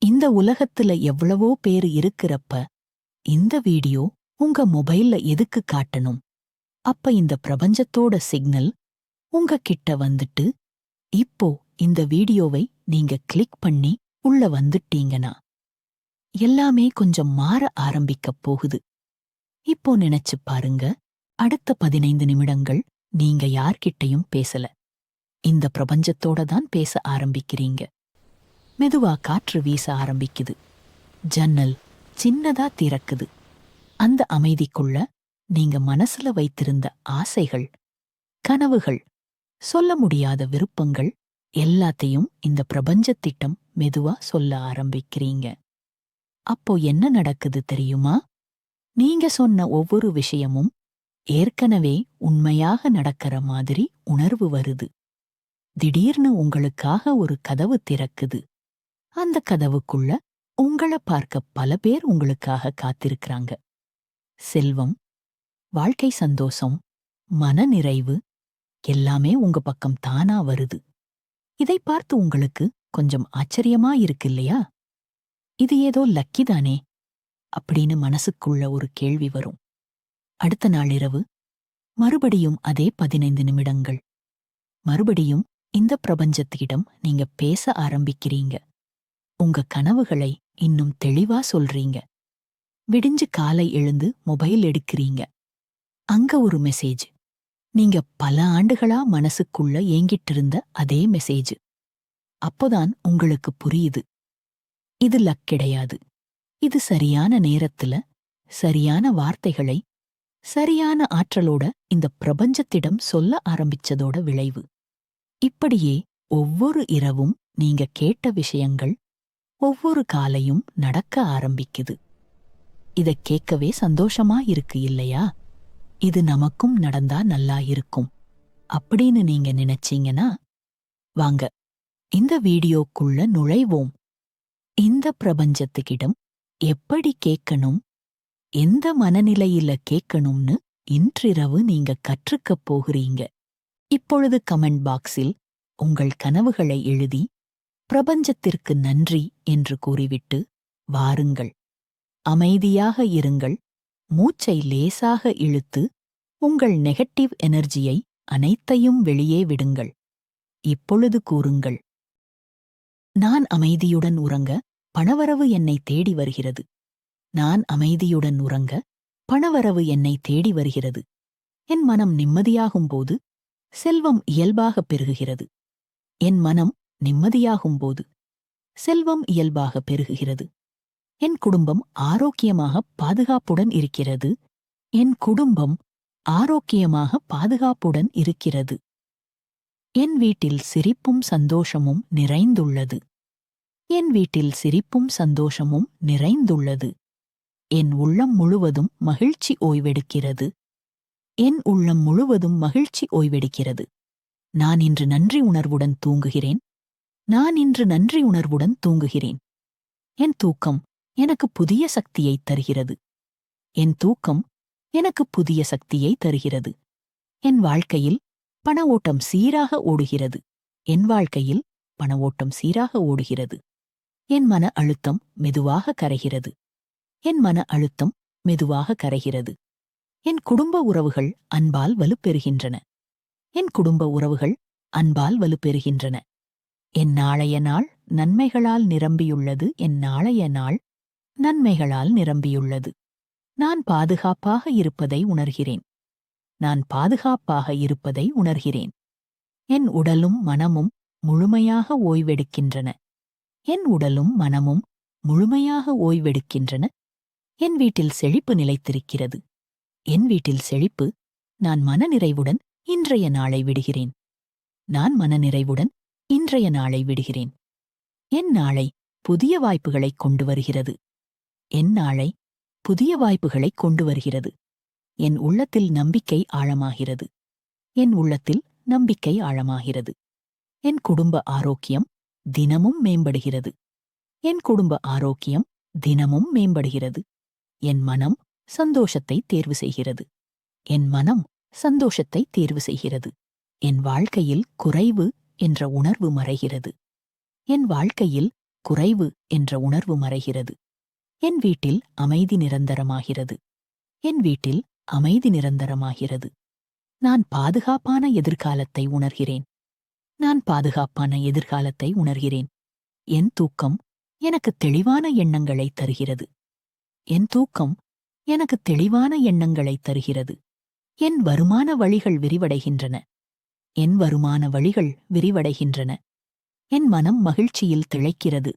இந்த உலகத்துல எவ்வளவோ பேரு இருக்கிறப்ப இந்த வீடியோ உங்க மொபைல்ல எதுக்கு காட்டணும்? அப்ப இந்த பிரபஞ்சத்தோட சிக்னல் உங்க கிட்ட வந்துட்டு இப்போ இந்த வீடியோவை நீங்க கிளிக் பண்ணி உள்ள வந்துட்டீங்கன்னா எல்லாமே கொஞ்சம் மாற ஆரம்பிக்கப் போகுது. இப்போ நினைச்சு பாருங்க, அடுத்த 15 நிமிடங்கள் நீங்க யார்கிட்டயும் பேசல. இந்த பிரபஞ்சத்தோட தான் பேச ஆரம்பிக்கிறீங்க. மெதுவா காற்று வீச ஆரம்பிக்குது. ஜன்னல் சின்னதா திறக்குது. அந்த அமைதிக்குள்ள நீங்க மனசுல வைத்திருந்த ஆசைகள், கனவுகள், சொல்ல முடியாத விருப்பங்கள் எல்லாத்தையும் இந்த பிரபஞ்சத்திட்டம் மெதுவா சொல்ல ஆரம்பிக்கிறீங்க. அப்போ என்ன நடக்குது தெரியுமா? நீங்க சொன்ன ஒவ்வொரு விஷயமும் ஏற்கனவே உண்மையாக நடக்கிற மாதிரி உணர்வு வருது. திடீர்னு உங்களுக்காக ஒரு கதவு திறக்குது. அந்த கதவுக்குள்ள உங்கள பார்க்க பல பேர் உங்களுக்காக காத்திருக்கிறாங்க. செல்வம், வாழ்க்கை சந்தோஷம், மனநிறைவு எல்லாமே உங்க பக்கம் தானா வருது. இதை பார்த்து உங்களுக்கு கொஞ்சம் ஆச்சரியமா இருக்கு இல்லையா? இது ஏதோ லக்கி தானே அப்படின்னு மனசுக்குள்ள ஒரு கேள்வி வரும். அடுத்த நாள் இரவு மறுபடியும் அதே 15 நிமிடங்கள். மறுபடியும் இந்த பிரபஞ்சத்திடம் நீங்க பேச ஆரம்பிக்கிறீங்க. உங்க கனவுகளை இன்னும் தெளிவா சொல்றீங்க. விடிஞ்சு காலை எழுந்து மொபைல் எடுக்கிறீங்க. அங்க ஒரு மெசேஜ். நீங்க பல ஆண்டுகளா மனசுக்குள்ள ஏங்கிட்டு இருந்த அதே மெசேஜ். அப்போதான் உங்களுக்கு புரியுது, இது லக் கிடையாது. இது சரியான நேரத்துல சரியான வார்த்தைகளை சரியான ஆற்றலோட இந்த பிரபஞ்சத்திடம் சொல்ல ஆரம்பிச்சதோட விளைவு. இப்படியே ஒவ்வொரு இரவும் நீங்க கேட்ட விஷயங்கள் ஒவ்வொரு காலையும் நடக்க ஆரம்பிக்குது. இத கேட்கவே சந்தோஷமா இருக்கு இல்லையா? இது நமக்கும் நடந்தா நல்லா இருக்கும் அப்படின்னு நீங்க நினைச்சீங்கன்னா வாங்க இந்த வீடியோக்குள்ள நுழைவோம். இந்த பிரபஞ்சத்துக்கிடம் எப்படி கேட்கணும், எந்த மனநிலையில கேட்கணும்னு இன்றிரவு நீங்க கற்றுக்கப் போகிறீங்க. இப்பொழுது கமெண்ட் பாக்ஸில் உங்கள் கனவுகளை எழுதி பிரபஞ்சத்திற்கு நன்றி என்று கூறிவிட்டு வாருங்கள். அமைதியாக இருங்கள். மூச்சை லேசாக இழுத்து உங்கள் நெகட்டிவ் எனர்ஜியை அனைத்தையும் வெளியே விடுங்கள். இப்பொழுது கூறுங்கள், நான் அமைதியுடன் உறங்க பணவரவு என்னை தேடி வருகிறது. நான் அமைதியுடன் உறங்க பணவரவு என்னை தேடி வருகிறது. என் மனம் நிம்மதியாகும்போது செல்வம் இயல்பாக பெருகுகிறது. என் மனம் நிம்மதியாகும்போது செல்வம் இயல்பாக பெருகுகிறது. என் குடும்பம் ஆரோக்கியமாக பாதுகாப்புடன் இருக்கிறது. என் குடும்பம் ஆரோக்கியமாக பாதுகாப்புடன் இருக்கிறது. என் வீட்டில் சிரிப்பும் சந்தோஷமும் நிறைந்துள்ளது. என் வீட்டில் சிரிப்பும் சந்தோஷமும் நிறைந்துள்ளது. என் உள்ளம் முழுவதும் மகிழ்ச்சி ஓய்வெடுக்கிறது. என் உள்ளம் முழுவதும் மகிழ்ச்சி ஓய்வெடுக்கிறது. நான் இன்று நன்றி உணர்வுடன் தூங்குகிறேன். நான் இன்று நன்றி உணர்வுடன் தூங்குகிறேன். என் தூக்கம் எனக்கு புதிய சக்தியை தருகிறது. என் தூக்கம் எனக்கு புதிய சக்தியை தருகிறது. என் வாழ்க்கையில் பண ஓட்டம் சீராக ஓடுகிறது. என் வாழ்க்கையில் பண ஓட்டம் சீராக ஓடுகிறது. என் மன அழுத்தம் மெதுவாக கரைகிறது. என் மன அழுத்தம் மெதுவாக கரைகிறது. என் குடும்ப உறவுகள் அன்பால் வலுப்பெறுகின்றன. என் குடும்ப உறவுகள் அன்பால் வலுப்பெறுகின்றன. என் நாளைய நாள் நன்மைகளால் நிரம்பியுள்ளது. என் நாளைய நாள் நன்மைகளால் நிரம்பியுள்ளது. நான் பாதுகாப்பாக இருப்பதை உணர்கிறேன். நான் பாதுகாப்பாக இருப்பதை உணர்கிறேன். என் உடலும் மனமும் முழுமையாக ஓய்வெடுக்கின்றன. என் உடலும் மனமும் முழுமையாக ஓய்வெடுக்கின்றன. என் வீட்டில் செழிப்பு நிலைத்திருக்கிறது. என் வீட்டில் செழிப்பு. நான் மனநிறைவுடன் இன்றைய நாளை விடுகிறேன். நான் மனநிறைவுடன் இன்றைய நாளை விடுகிறேன். என் நாளை புதிய வாய்ப்புகளை கொண்டு வருகிறது. என் நாளை புதிய வாய்ப்புகளை கொண்டு வருகிறது. என் உள்ளத்தில் நம்பிக்கை ஆழமாகிறது. என் உள்ளத்தில் நம்பிக்கை ஆழமாகிறது. என் குடும்ப ஆரோக்கியம் தினமும் மேம்படுகிறது. என் குடும்ப ஆரோக்கியம் தினமும் மேம்படுகிறது. என் மனம் சந்தோஷத்தை தேர்வு செய்கிறது. என் மனம் சந்தோஷத்தை தேர்வு செய்கிறது. என் வாழ்க்கையில் குறைவு என்ற உணர்வு மறைகிறது. என் வாழ்க்கையில் குறைவு என்ற உணர்வு மறைகிறது. என் வீட்டில் அமைதி நிரந்தரமாகிறது. என் வீட்டில் அமைதி நிரந்தரமாகிறது. நான் பாதுகாப்பான எதிர்காலத்தை உணர்கிறேன். நான் பாதுகாப்பான எதிர்காலத்தை உணர்கிறேன். என் தூக்கம் எனக்கு தெளிவான எண்ணங்களை தருகிறது. என் தூக்கம் எனக்கு தெளிவான எண்ணங்களை தருகிறது. என் வருமான வழிகள் விரிவடைகின்றன. என் வருமான வழிகள் விரிவடைகின்றன. என் மனம் மகிழ்ச்சியில் திளைக்கிறது.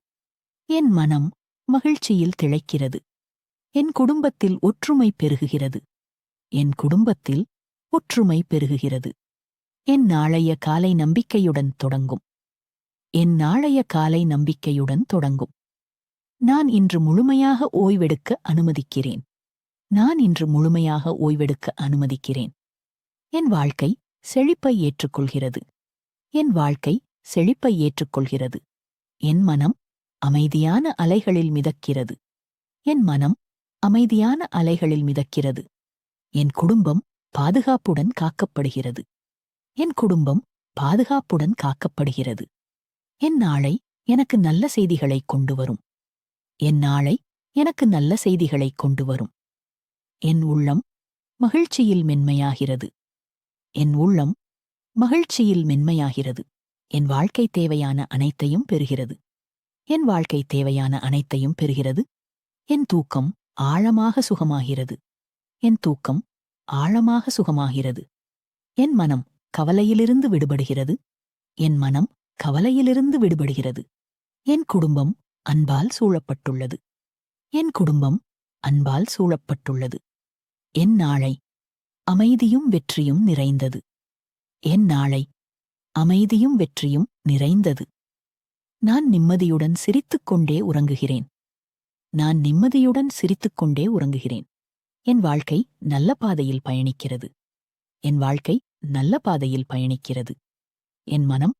என் மனம் மகிழ்ச்சியில் திளைக்கிறது. என் குடும்பத்தில் ஒற்றுமை பெருகுகிறது. என் குடும்பத்தில் ஒற்றுமை பெருகுகிறது. என் நாளைய காலை நம்பிக்கையுடன் தொடங்கும். என் நாளைய காலை நம்பிக்கையுடன் தொடங்கும். நான் இன்று முழுமையாக ஓய்வெடுக்க அனுமதிக்கிறேன். நான் இன்று முழுமையாக ஓய்வெடுக்க அனுமதிக்கிறேன். என் வாழ்க்கை செழிப்பை ஏற்றுக்கொள்கிறது. என் வாழ்க்கை செழிப்பை ஏற்றுக்கொள்கிறது. என் மனம் அமைதியான அலைகளில் மிதக்கிறது. என் மனம் அமைதியான அலைகளில் மிதக்கிறது. என் குடும்பம் பாதுகாப்புடன் காக்கப்படுகிறது. என் குடும்பம் பாதுகாப்புடன் காக்கப்படுகிறது. என் நாளை எனக்கு நல்ல செய்திகளைக் கொண்டு வரும். என் நாளை எனக்கு நல்ல செய்திகளைக் கொண்டு வரும். என் உள்ளம் மகிழ்ச்சியில் மென்மையாகிறது. என் உள்ளம் மகிழ்ச்சியில் மென்மையாகிறது. என் வாழ்க்கை தேவையான அனைத்தையும் பெறுகிறது. என் வாழ்க்கை தேவையான அனைத்தையும் பெறுகிறது. என் தூக்கம் ஆழமாக சுகமாகிறது. என் தூக்கம் ஆழமாக சுகமாகிறது. என் மனம் கவலையிலிருந்து விடுபடுகிறது. என் மனம் கவலையிலிருந்து விடுபடுகிறது. என் குடும்பம் அன்பால் சூழப்பட்டுள்ளது. என் குடும்பம் அன்பால் சூழப்பட்டுள்ளது. என் நாளை அமைதியும் வெற்றியும் நிறைந்தது. என் நாளை அமைதியும் வெற்றியும் நிறைந்தது. நான் நிம்மதியுடன் சிரித்துக்கொண்டே உறங்குகிறேன். நான் நிம்மதியுடன் சிரித்துக்கொண்டே உறங்குகிறேன். என் வாழ்க்கை நல்ல பாதையில் பயணிக்கிறது. என் வாழ்க்கை நல்ல பாதையில் பயணிக்கிறது. என் மனம்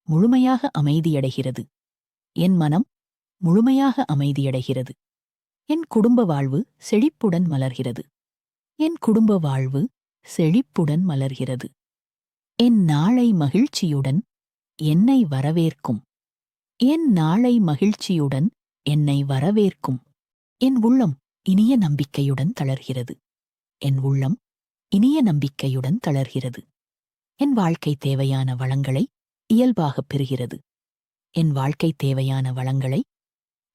முழுமையாக அமைதியடைகிறது. என் மனம் முழுமையாக அமைதியடைகிறது. என் குடும்ப வாழ்வு செழிப்புடன் மலர்கிறது. என் குடும்ப வாழ்வு செழிப்புடன் மலர்கிறது. என் நாளை மகிழ்ச்சியுடன் என்னை வரவேற்கும். என் நாளை மகிழ்ச்சியுடன் என்னை வரவேற்கும். என் உள்ளம் இனிய நம்பிக்கையுடன் தளர்கிறது. என் உள்ளம் இனிய நம்பிக்கையுடன் தளர்கிறது. என் வாழ்க்கை தேவையான வளங்களை இயல்பாகப் பெறுகிறது. என் வாழ்க்கை தேவையான வளங்களை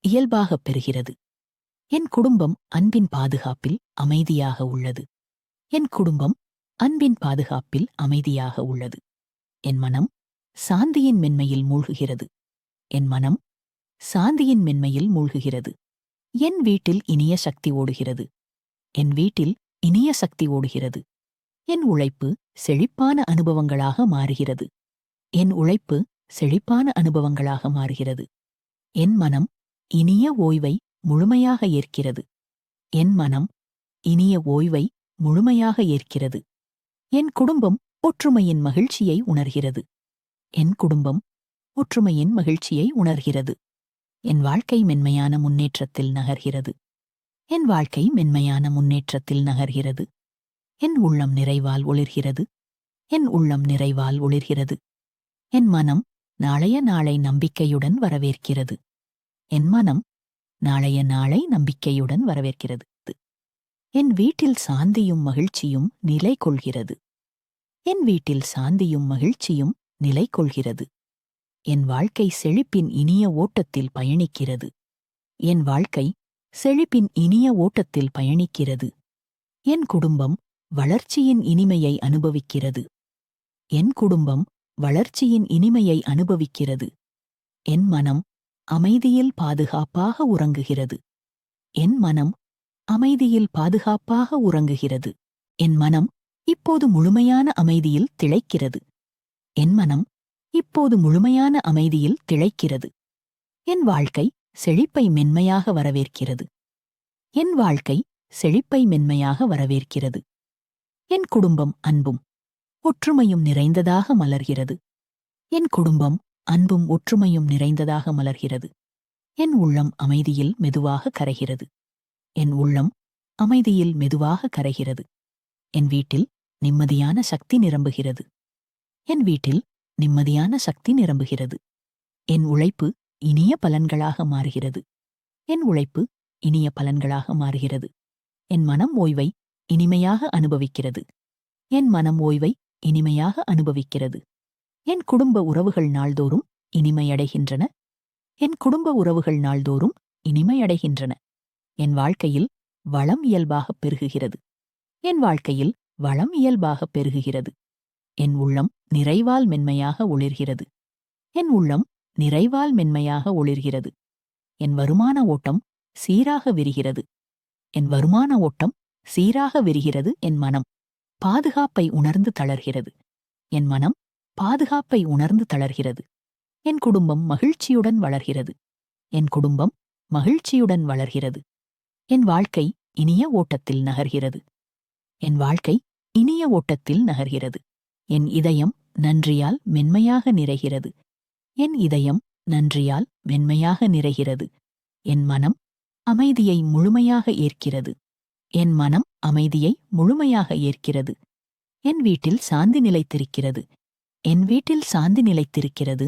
இயல்பாகப் பெறுகிறது. என் குடும்பம் அன்பின் பாதுகாப்பில் அமைதியாக உள்ளது. என் குடும்பம் அன்பின் பாதுகாப்பில் அமைதியாக உள்ளது. என் மனம் சாந்தியின் மென்மையில் மூழ்குகிறது. என் மனம் சாந்தியின் மென்மையில் மூழ்குகிறது. என் வீட்டில் இனிய சக்தி ஓடுகிறது. என் வீட்டில் இனிய சக்தி ஓடுகிறது. என் உழைப்பு செழிப்பான அனுபவங்களாக மாறுகிறது. என் உழைப்பு செழிப்பான அனுபவங்களாக மாறுகிறது. என் மனம் இனிய ஓய்வை முழுமையாக ஏற்கிறது. என் மனம் இனிய ஓய்வை முழுமையாக ஏற்கிறது. என் குடும்பம் ஒற்றுமையின் மகிழ்ச்சியை உணர்கிறது. என் குடும்பம் ஒற்றுமையின் மகிழ்ச்சியை உணர்கிறது. என் வாழ்க்கை மென்மையான முன்னேற்றத்தில் நகர்கிறது. என் வாழ்க்கை மென்மையான முன்னேற்றத்தில் நகர்கிறது. என் உள்ளம் நிறைவால் ஒளிர்கிறது. என் உள்ளம் நிறைவால் ஒளிர்கிறது. என் மனம் நாளைய நாளை நம்பிக்கையுடன் வரவேற்கிறது. என் மனம் நாளைய நாளை நம்பிக்கையுடன் வரவேற்கிறது. என் வீட்டில் சாந்தியும் மகிழ்ச்சியும் நிலை கொள்கிறது. என் வீட்டில் சாந்தியும் மகிழ்ச்சியும் நிலை கொள்கிறது. என் வாழ்க்கை செழிப்பின் இனிய ஓட்டத்தில் பயணிக்கிறது. என் வாழ்க்கை செழிப்பின் இனிய ஓட்டத்தில் பயணிக்கிறது. என் குடும்பம் வளர்ச்சியின் இனிமையை அனுபவிக்கிறது. என் குடும்பம் வளர்ச்சியின் இனிமையை அனுபவிக்கிறது. என் மனம் அமைதியில் பாதுகாப்பாக உறங்குகிறது. என் மனம் அமைதியில் பாதுகாப்பாக உறங்குகிறது. என் மனம் இப்போது முழுமையான அமைதியில் திளைக்கிறது. என் மனம் இப்போது முழுமையான அமைதியில் திளைக்கிறது. என் வாழ்க்கை செழிப்பை மென்மையாக வரவேற்கிறது. என் வாழ்க்கை செழிப்பை மென்மையாக வரவேற்கிறது. என் குடும்பம் அன்பும் ஒற்றுமையும் நிறைந்ததாக மலர்கிறது. என் குடும்பம் அன்பும் ஒற்றுமையும் நிறைந்ததாக மலர்கிறது. என் உள்ளம் அமைதியில் மெதுவாக கரைகிறது. என் உள்ளம் அமைதியில் மெதுவாக கரைகிறது. என் வீட்டில் நிம்மதியான சக்தி நிரம்புகிறது. என் வீட்டில் நிம்மதியான சக்தி நிரம்புகிறது. என் உழைப்பு இனிய பலன்களாக மாறுகிறது. என் உழைப்பு இனிய பலன்களாக மாறுகிறது. என் மனம் ஓய்வை இனிமையாக அனுபவிக்கிறது. என் மனம் ஓய்வை இனிமையாக அனுபவிக்கிறது. என் குடும்ப உறவுகள் நாள்தோறும் இனிமையடைகின்றன. என் குடும்ப உறவுகள் நாள்தோறும் இனிமையடைகின்றன. என் வாழ்க்கையில் வளம் இயல்பாகப் பெருகுகிறது. என் வாழ்க்கையில் வளம் இயல்பாகப் பெருகுகிறது. என் உள்ளம் நிறைவால் மென்மையாக ஒளிர்கிறது. என் உள்ளம் நிறைவால் மென்மையாக ஒளிர்கிறது. என் வருமான ஓட்டம் சீராக விரிகிறது. என் வருமான ஓட்டம் சீராக விரிகிறது. என் மனம் பாதுகாப்பை உணர்ந்து தளர்கிறது. என் மனம் பாதுகாப்பை உணர்ந்து தளர்கிறது. என் குடும்பம் மகிழ்ச்சியுடன் வளர்கிறது. என் குடும்பம் மகிழ்ச்சியுடன் வளர்கிறது. என் வாழ்க்கை இனிய ஓட்டத்தில் நகர்கிறது. என் வாழ்க்கை இனிய ஓட்டத்தில் நகர்கிறது. என் இதயம் நன்றியால் மென்மையாக நிறைகிறது. என் இதயம் நன்றியால் மென்மையாக நிறைகிறது. என் மனம் அமைதியை முழுமையாக ஏற்கிறது. என் மனம் அமைதியை முழுமையாக ஏற்கிறது. என் வீட்டில் சாந்தி நிலைத்திருக்கிறது. என் வீட்டில் சாந்தி நிலைத்திருக்கிறது.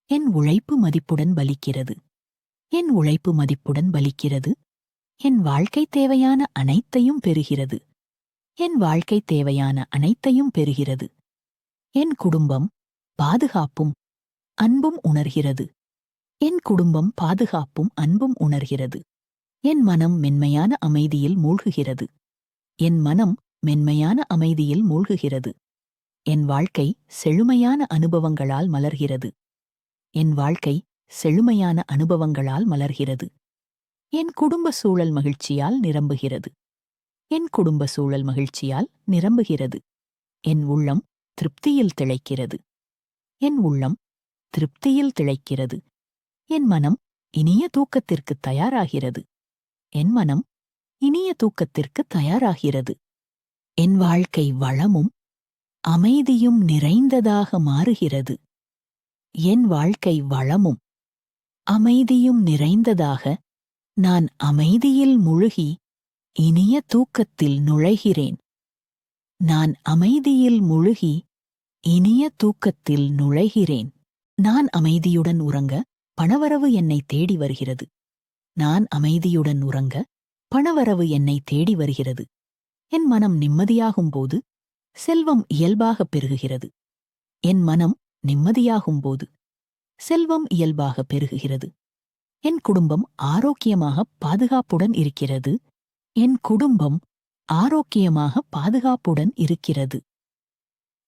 என் உழைப்பு மதிப்புடன் பலிக்கிறது. என் உழைப்பு மதிப்புடன் பலிக்கிறது. என் வாழ்க்கை தேவையான அனைத்தையும் பெறுகிறது. என் வாழ்க்கை தேவையான அனைத்தையும் பெறுகிறது. என் குடும்பம் பாதுகாப்பும் அன்பும் உணர்கிறது. என் குடும்பம் பாதுகாப்பும் அன்பும் உணர்கிறது. என் மனம் மென்மையான அமைதியில் மூழ்குகிறது. என் மனம் மென்மையான அமைதியில் மூழ்குகிறது. என் வாழ்க்கை செழுமையான அனுபவங்களால் மலர்கிறது. என் வாழ்க்கை செழுமையான அனுபவங்களால் மலர்கிறது. என் குடும்ப சூழல் மகிழ்ச்சியால் நிரம்புகிறது. என் குடும்ப சூழல் மகிழ்ச்சியால் நிரம்புகிறது. என் உள்ளம் திருப்தியில் திளைக்கிறது. என் உள்ளம் திருப்தியில் திளைக்கிறது. என் மனம் இனிய தூக்கத்திற்கு தயாராகிறது. என் மனம் இனிய தூக்கத்திற்கு தயாராகிறது. என் வாழ்க்கை வளமும் அமைதியும் நிறைந்ததாக மாறுகிறது. என் வாழ்க்கை வளமும் அமைதியும் நிறைந்ததாக நான் அமைதியில் முழுகி இனிய தூக்கத்தில் நுழைகிறேன். நான் அமைதியில் முழுகி இனிய தூக்கத்தில் நுழைகிறேன். நான் அமைதியுடன் உறங்க பணவரவு என்னை தேடி வருகிறது. நான் அமைதியுடன் உறங்க பணவரவு என்னை தேடி வருகிறது. என் மனம் நிம்மதியாகும்போது செல்வம் இயல்பாகப் பெருகுகிறது. என் மனம் நிம்மதியாகும்போது செல்வம் இயல்பாக பெருகுகிறது. என் குடும்பம் ஆரோக்கியமாக பாதுகாப்புடன் இருக்கிறது. என் குடும்பம் ஆரோக்கியமாக பாதுகாப்புடன் இருக்கிறது.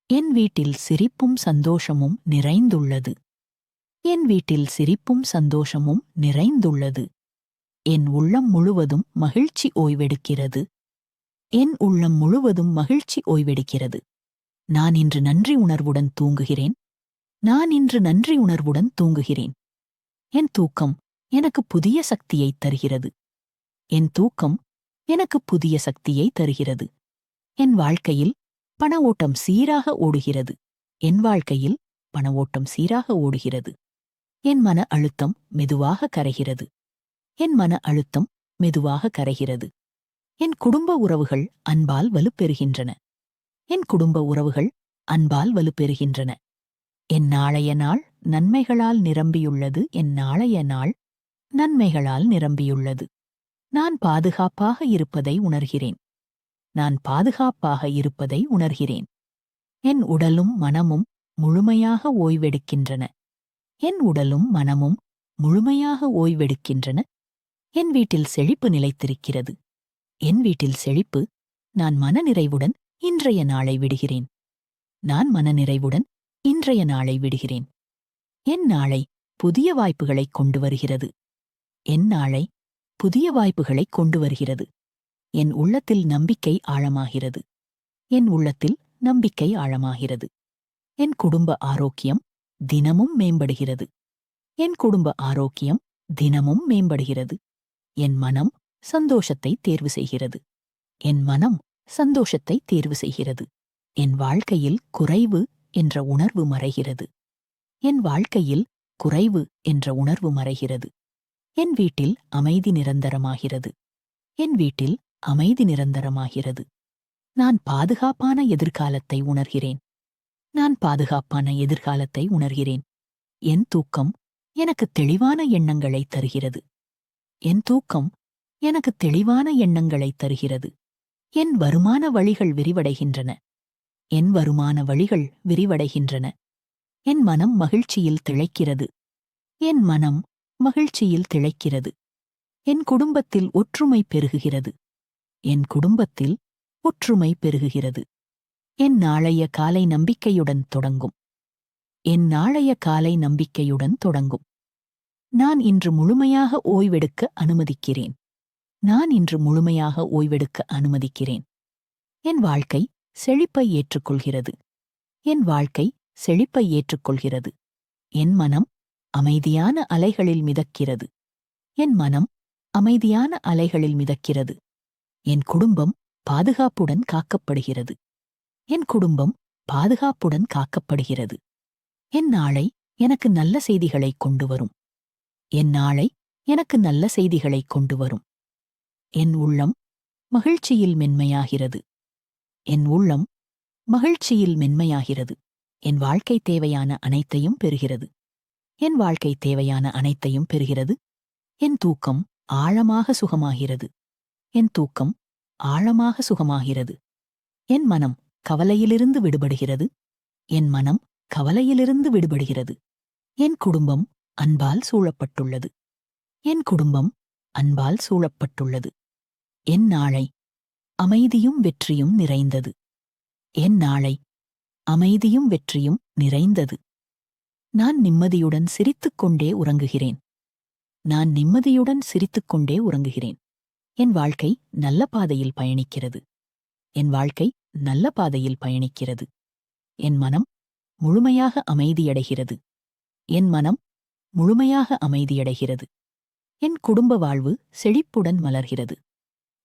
என் வீட்டில் சிரிப்பும் சந்தோஷமும் நிறைந்துள்ளது. என் வீட்டில் சிரிப்பும் சந்தோஷமும் நிறைந்துள்ளது. என் உள்ளம் முழுவதும் மகிழ்ச்சி ஓய்வெடுக்கிறது. என் உள்ளம் முழுவதும் மகிழ்ச்சி ஓய்வெடுக்கிறது. நான் இன்று நன்றி உணர்வுடன் தூங்குகிறேன். நான் இன்று நன்றி உணர்வுடன் தூங்குகிறேன். என் தூக்கம் எனக்கு புதிய சக்தியை தருகிறது. என் தூக்கம் எனக்கு புதிய சக்தியை தருகிறது. என் வாழ்க்கையில் பண ஓட்டம் சீராக ஓடுகிறது. என் வாழ்க்கையில் பண ஓட்டம் சீராக ஓடுகிறது. என் மன அழுத்தம் மெதுவாக கரைகிறது. என் மன அழுத்தம் மெதுவாக கரைகிறது. என் குடும்ப உறவுகள் அன்பால் வலுப்பெறுகின்றன. என் குடும்ப உறவுகள் அன்பால் வலுப்பெறுகின்றன. என் நாளைய நாள் நன்மைகளால் நிரம்பியுள்ளது. என் நாளைய நாள் நன்மைகளால் நிரம்பியுள்ளது. நான் பாதுகாப்பாக இருப்பதை உணர்கிறேன். நான் பாதுகாப்பாக இருப்பதை உணர்கிறேன். என் உடலும் மனமும் முழுமையாக ஓய்வெடுக்கின்றன. என் உடலும் மனமும் முழுமையாக ஓய்வெடுக்கின்றன. என் வீட்டில் செழிப்பு நிலைத்திருக்கிறது. என் வீட்டில் செழிப்பு. நான் மனநிறைவுடன் இன்றைய நாளை விடுகிறேன். நான் மனநிறைவுடன் இன்றைய நாளை விடுகிறேன். என் நாளை புதிய வாய்ப்புகளைக் கொண்டு வருகிறது. என் நாளை புதிய வாய்ப்புகளைக் கொண்டு வருகிறது. என் உள்ளத்தில் நம்பிக்கை ஆழமாகிறது. என் உள்ளத்தில் நம்பிக்கை ஆழமாகிறது. என் குடும்ப ஆரோக்கியம் தினமும் மேம்படுகிறது. என் குடும்ப ஆரோக்கியம் தினமும் மேம்படுகிறது. என் மனம் சந்தோஷத்தை தேர்வு செய்கிறது. என் மனம் சந்தோஷத்தை தேர்வு செய்கிறது. என் வாழ்க்கையில் குறைவு என்ற உணர்வு மறைகிறது. என் வாழ்க்கையில் குறைவு என்ற உணர்வு மறைகிறது. என் வீட்டில் அமைதி நிரந்தரமாகிறது. என் வீட்டில் அமைதி நிரந்தரமாகிறது. நான் பாதுகாப்பான எதிர்காலத்தை உணர்கிறேன். நான் பாதுகாப்பான எதிர்காலத்தை உணர்கிறேன். என் தூக்கம் எனக்கு தெளிவான எண்ணங்களை தருகிறது. என் தூக்கம் எனக்கு தெளிவான எண்ணங்களை தருகிறது. என் வருமான வழிகள் விரிவடைகின்றன. என் வருமான வழிகள் விரிவடைகின்றன. என் மனம் மகிழ்ச்சியில் திளைக்கிறது. என் மனம் மகிழ்ச்சியில் திளைக்கிறது. என் குடும்பத்தில் ஒற்றுமை பெருகுகிறது. என் குடும்பத்தில் ஒற்றுமை பெருகுகிறது. என் நாளைய காலை நம்பிக்கையுடன் தொடங்கும். என் நாளைய காலை நம்பிக்கையுடன் தொடங்கும். நான் இன்று முழுமையாக ஓய்வெடுக்க அனுமதிக்கிறேன். நான் இன்று முழுமையாக ஓய்வெடுக்க அனுமதிக்கிறேன். என் வாழ்க்கை செழிப்பை ஏற்றுக்கொள்கிறது. என் வாழ்க்கை செழிப்பை ஏற்றுக்கொள்கிறது. என் மனம் அமைதியான அலைகளில் மிதக்கிறது. என் மனம் அமைதியான அலைகளில் மிதக்கிறது. என் குடும்பம் பாதுகாப்புடன் காக்கப்படுகிறது. என் குடும்பம் பாதுகாப்புடன் காக்கப்படுகிறது. என் நாளை எனக்கு நல்ல செய்திகளை கொண்டு வரும். என் நாளை எனக்கு நல்ல செய்திகளை கொண்டு வரும். என் உள்ளம் மகிழ்ச்சியில் மென்மையாகிறது. என் உள்ளம் மகிழ்ச்சியில் மென்மையாகிறது. என் வாழ்க்கை தேவையான அனைத்தையும் பெறுகிறது. என் வாழ்க்கை தேவையான அனைத்தையும் பெறுகிறது. என் தூக்கம் ஆழமாக சுகமாகிறது. என் தூக்கம் ஆழமாக சுகமாகிறது. என் மனம் கவலையிலிருந்து விடுபடுகிறது. என் மனம் கவலையிலிருந்து விடுபடுகிறது. என் குடும்பம் அன்பால் சூழப்பட்டுள்ளது. என் குடும்பம் அன்பால் சூழப்பட்டுள்ளது. என் நாளை அமைதியும் வெற்றியும் நிறைந்தது. என் நாளை அமைதியும் வெற்றியும் நிறைந்தது. நான் நிம்மதியுடன் சிரித்துக்கொண்டே உறங்குகிறேன். நான் நிம்மதியுடன் சிரித்துக்கொண்டே உறங்குகிறேன். என் வாழ்க்கை நல்ல பாதையில் பயணிக்கிறது. என் வாழ்க்கை நல்ல பாதையில் பயணிக்கிறது. என் மனம் முழுமையாக அமைதியடைகிறது. என் மனம் முழுமையாக அமைதியடைகிறது. என் குடும்ப வாழ்வு செழிப்புடன் மலர்கிறது.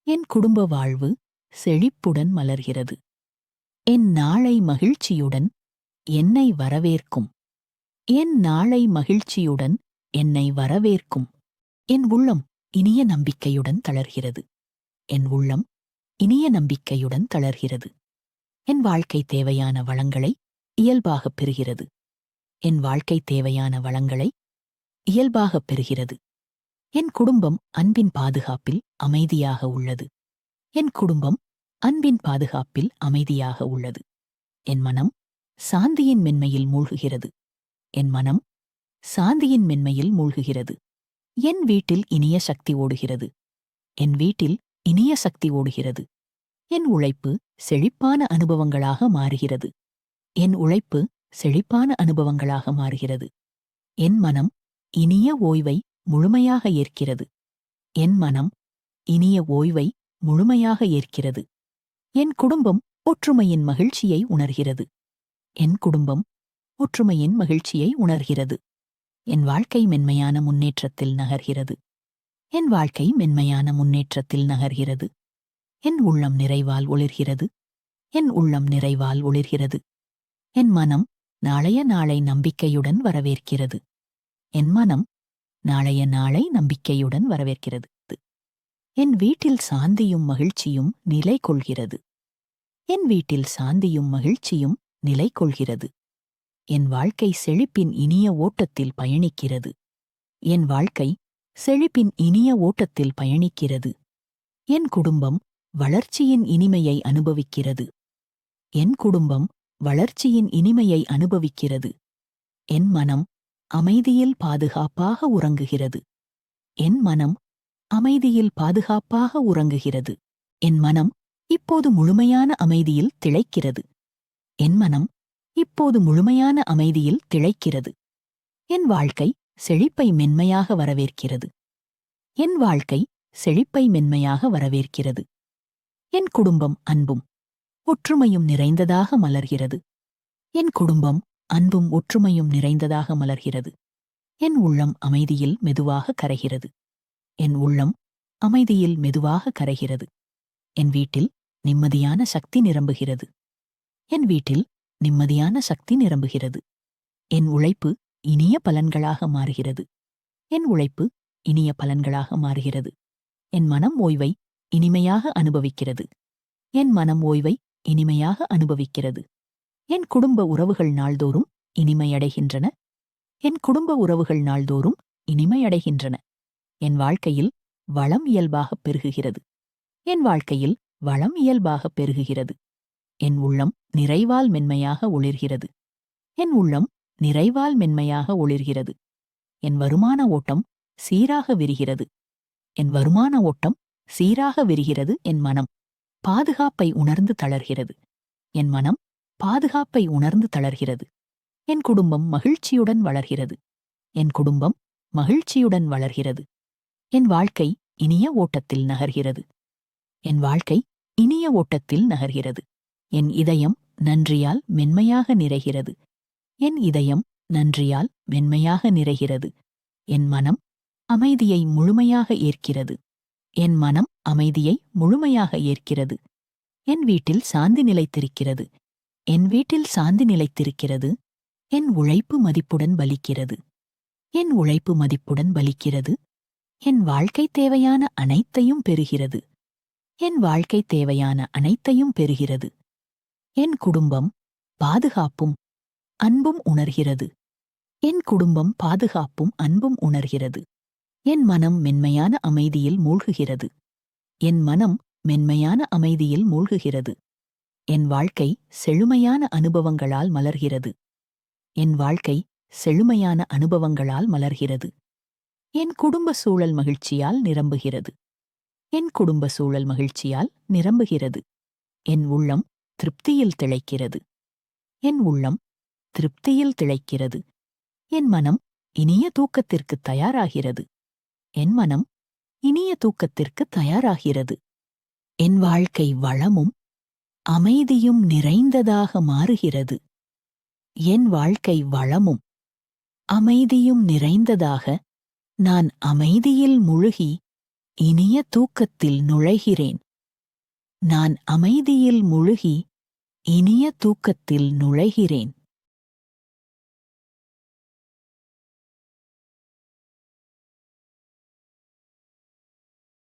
என் குடும்ப வாழ்வு செழிப்புடன் மலர்கிறது. என் நாளை மகிழ்ச்சியுடன் என்னை வரவேற்கும். என் நாளை மகிழ்ச்சியுடன் என்னை வரவேற்கும். என் உள்ளம் இனிய நம்பிக்கையுடன் தளர்கிறது. என் உள்ளம் இனிய நம்பிக்கையுடன் தளர்கிறது. என் வாழ்க்கை தேவையான வளங்களை இயல்பாகப் பெறுகிறது. என் வாழ்க்கை தேவையான வளங்களை இயல்பாகப் பெறுகிறது. என் குடும்பம் அன்பின் பாதுகாப்பில் அமைதியாக உள்ளது. என் குடும்பம் அன்பின் பாதுகாப்பில் அமைதியாக உள்ளது. என் மனம் சாந்தியின் மென்மையில் மூழ்குகிறது. என் மனம் சாந்தியின் மென்மையில் மூழ்குகிறது. என் வீட்டில் இனிய சக்தி ஓடுகிறது. என் வீட்டில் இனிய சக்தி ஓடுகிறது. என் உழைப்பு செழிப்பான அனுபவங்களாக மாறுகிறது. என் உழைப்பு செழிப்பான அனுபவங்களாக மாறுகிறது. என் மனம் இனிய ஓய்வை முழுமையாக ஏற்கிறது. என் மனம் இனிய ஓய்வை முழுமையாக ஏற்கிறது. என் குடும்பம் ஒற்றுமையின் மகிழ்ச்சியை உணர்கிறது. என் குடும்பம் ஒற்றுமையின் மகிழ்ச்சியை உணர்கிறது. என் வாழ்க்கை மென்மையான முன்னேற்றத்தில் நகர்கிறது. என் வாழ்க்கை மென்மையான முன்னேற்றத்தில் நகர்கிறது. என் உள்ளம் நிறைவால் ஒளிர்கிறது. என் உள்ளம் நிறைவால் ஒளிர்கிறது. என் மனம் நாளைய நாளை நம்பிக்கையுடன் வரவேற்கிறது. என் மனம் நாளைய நாளை நம்பிக்கையுடன் வரவேற்கிறது. என் வீட்டில் சாந்தியும் மகிழ்ச்சியும் நிலை கொள்கிறது. என் வீட்டில் சாந்தியும் மகிழ்ச்சியும் நிலை கொள்கிறது. என் வாழ்க்கை செழிப்பின் இனிய ஓட்டத்தில் பயணிக்கிறது. என் வாழ்க்கை செழிப்பின் இனிய ஓட்டத்தில் பயணிக்கிறது. என் குடும்பம் வளர்ச்சியின் இனிமையை அனுபவிக்கிறது. என் குடும்பம் வளர்ச்சியின் இனிமையை அனுபவிக்கிறது. என் மனம் அமைதியில் பாதுகாப்பாக உறங்குகிறது. என் மனம் அமைதியில் பாதுகாப்பாக உறங்குகிறது. என் மனம் இப்போது முழுமையான அமைதியில் திளைக்கிறது. என் மனம் இப்போது முழுமையான அமைதியில் திளைக்கிறது. என் வாழ்க்கை செழிப்பை மென்மையாக வரவேற்கிறது. என் வாழ்க்கை செழிப்பை மென்மையாக வரவேற்கிறது. என் குடும்பம் அன்பும் ஒற்றுமையும் நிறைந்ததாக மலர்கிறது. என் குடும்பம் அன்பும் ஒற்றுமையும் நிறைந்ததாக மலர்கிறது. என் உள்ளம் அமைதியில் மெதுவாக கரைகிறது. என் உள்ளம் அமைதியில் மெதுவாக கரைகிறது. என் வீட்டில் நிம்மதியான சக்தி நிரம்புகிறது. என் வீட்டில் நிம்மதியான சக்தி நிரம்புகிறது. என் உழைப்பு இனிய பலன்களாக மாறுகிறது. என் உழைப்பு இனிய பலன்களாக மாறுகிறது. என் மனம் ஓய்வை இனிமையாக அனுபவிக்கிறது. என் மனம் ஓய்வை இனிமையாக அனுபவிக்கிறது. என் குடும்ப உறவுகள் நாள்தோறும் இனிமையடைகின்றன. என் குடும்ப உறவுகள் நாள்தோறும் இனிமையடைகின்றன. என் வாழ்க்கையில் வளம் இயல்பாகப் பெருகுகிறது. என் வாழ்க்கையில் வளம் இயல்பாகப் பெருகுகிறது. என் உள்ளம் நிறைவால் மென்மையாக ஒளிர்கிறது. என் உள்ளம் நிறைவால் மென்மையாக ஒளிர்கிறது. என் வருமான ஓட்டம் சீராக விரிகிறது. என் வருமான ஓட்டம் சீராக விரிகிறது. என் மனம் பாதுகாப்பை உணர்ந்து தளர்கிறது. என் மனம் பாதுகாப்பை உணர்ந்து தளர்கிறது. என் குடும்பம் மகிழ்ச்சியுடன் வளர்கிறது. என் குடும்பம் மகிழ்ச்சியுடன் வளர்கிறது. என் வாழ்க்கை இனிய ஓட்டத்தில் நகர்கிறது. என் வாழ்க்கை இனிய ஓட்டத்தில் நகர்கிறது. என் இதயம் நன்றியால் மென்மையாக நிறைகிறது. என் இதயம் நன்றியால் மென்மையாக நிறைகிறது. என் மனம் அமைதியை முழுமையாக ஏற்கிறது. என் மனம் அமைதியை முழுமையாக ஏற்கிறது. என் வீட்டில் சாந்தி நிலைத்திருக்கிறது. என் வீட்டில் சாந்தி நிலைத்திருக்கிறது. என் உழைப்பு மதிப்புடன் பலிக்கிறது. என் உழைப்பு மதிப்புடன் பலிக்கிறது. என் வாழ்க்கை தேவையான அனைத்தையும் பெறுகிறது. என் வாழ்க்கை தேவையான அனைத்தையும் பெறுகிறது. என் குடும்பம் பாதுகாப்பும் அன்பும் உணர்கிறது. என் குடும்பம் பாதுகாப்பும் அன்பும் உணர்கிறது. என் மனம் மென்மையான அமைதியில் மூழ்குகிறது. என் மனம் மென்மையான அமைதியில் மூழ்குகிறது. என் வாழ்க்கை செழுமையான அனுபவங்களால் மலர்கிறது. என் வாழ்க்கை செழுமையான அனுபவங்களால் மலர்கிறது. என் குடும்ப சூழல் மகிழ்ச்சியால் நிரம்புகிறது. என் குடும்ப சூழல் மகிழ்ச்சியால் நிரம்புகிறது. என் உள்ளம் திருப்தியில் திளைக்கிறது. என் உள்ளம் திருப்தியில் திளைக்கிறது. என் மனம் இனிய தூக்கத்திற்கு தயாராகிறது. என் மனம் இனிய தூக்கத்திற்கு தயாராகிறது. என் வாழ்க்கை வளமும் அமைதியும் நிறைந்ததாக மாறுகிறது. என் வாழ்க்கை வளமும் அமைதியும் நிறைந்ததாக நான் அமைதியில் முழுகி இனிய தூக்கத்தில் நுழைகிறேன். நான் அமைதியில் முழுகி இனிய தூக்கத்தில் நுழைகிறேன்.